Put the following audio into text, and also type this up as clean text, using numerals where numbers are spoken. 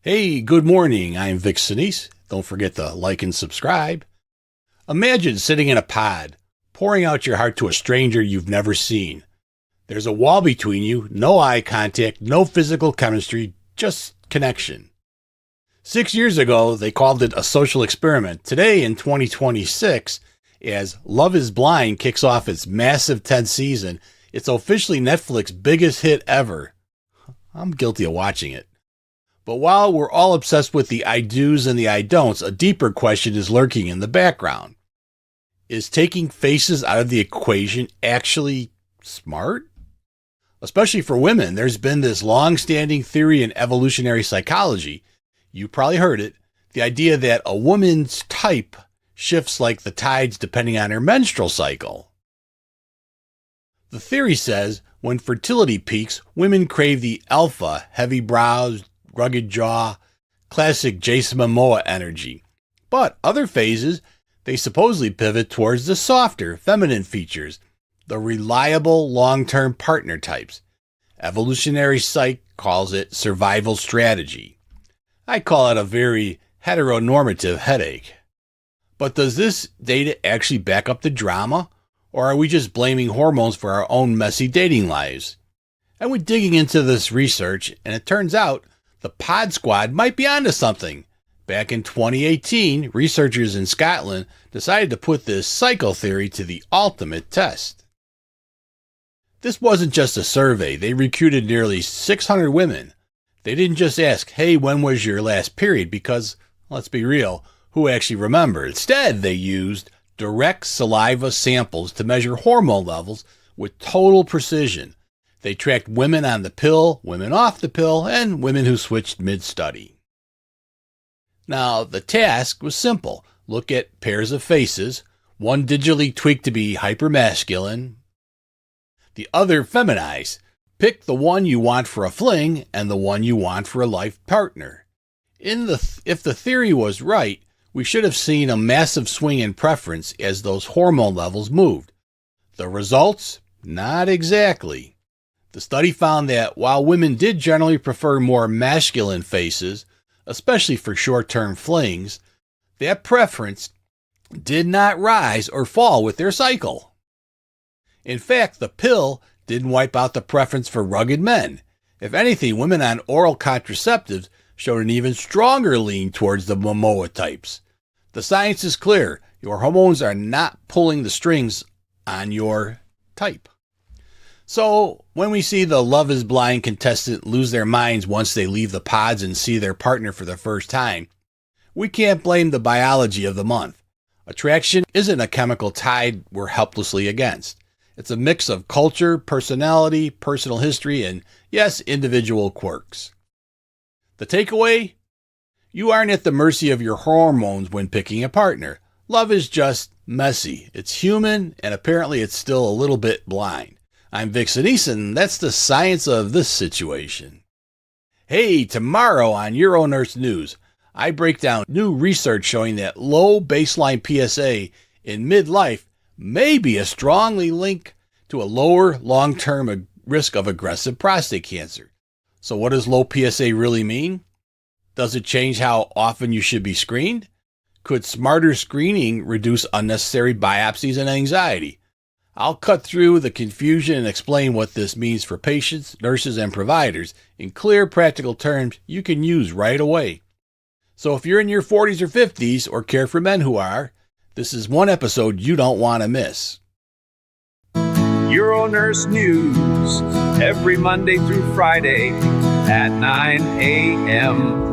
Hey, good morning. I'm Vic Senese. Don't forget to like and subscribe. Imagine sitting in a pod, pouring out your heart to a stranger you've never seen. There's a wall between you, no eye contact, no physical chemistry, just connection. 6 years ago, they called it a social experiment. Today, in 2026, as Love is Blind kicks off its massive 10th season, it's officially Netflix's biggest hit ever. I'm guilty of watching it. But while we're all obsessed with the I do's and the I don'ts, a deeper question is lurking in the background. Is taking faces out of the equation actually smart? Especially for women, there's been this long-standing theory in evolutionary psychology. You probably heard it. The idea that a woman's type shifts like the tides depending on her menstrual cycle. The theory says when fertility peaks, women crave the alpha, heavy brows, rugged jaw, classic Jason Momoa energy. But other phases, they supposedly pivot towards the softer, feminine features, the reliable long-term partner types. Evolutionary psych calls it survival strategy. I call it a very heteronormative headache. But does this data actually back up the drama, or are we just blaming hormones for our own messy dating lives? I went digging into this research, and it turns out the Pod Squad might be onto something. Back in 2018, researchers in Scotland decided to put this cycle theory to the ultimate test. This wasn't just a survey. They recruited nearly 600 women. They didn't just ask, hey, when was your last period? Because, let's be real, who actually remembered? Instead, they used direct saliva samples to measure hormone levels with total precision. They tracked women on the pill, women off the pill, and women who switched mid-study. Now, the task was simple. Look at pairs of faces, one digitally tweaked to be hypermasculine, the other feminized. Pick the one you want for a fling and the one you want for a life partner. If the theory was right, we should have seen a massive swing in preference as those hormone levels moved. The results? Not exactly. The study found that while women did generally prefer more masculine faces, especially for short-term flings, that preference did not rise or fall with their cycle. In fact, the pill didn't wipe out the preference for rugged men. If anything, women on oral contraceptives showed an even stronger lean towards the Momoa types. The science is clear. Your hormones are not pulling the strings on your type. So, when we see the Love is Blind contestant lose their minds once they leave the pods and see their partner for the first time, we can't blame the biology of the month. Attraction isn't a chemical tide we're helplessly against. It's a mix of culture, personality, personal history, and, yes, individual quirks. The takeaway? You aren't at the mercy of your hormones when picking a partner. Love is just messy. It's human, and apparently it's still a little bit blind. I'm Vic Senese, and that's the science of this situation. Hey, tomorrow on UroNurse News, I break down new research showing that low baseline PSA in midlife may be a strongly linked to a lower long-term risk of aggressive prostate cancer. So what does low PSA really mean? Does it change how often you should be screened? Could smarter screening reduce unnecessary biopsies and anxiety? I'll cut through the confusion and explain what this means for patients, nurses, and providers in clear, practical terms you can use right away. So if you're in your 40s or 50s or care for men who are, this is one episode you don't want to miss. UroNurse News, every Monday through Friday at 9 a.m.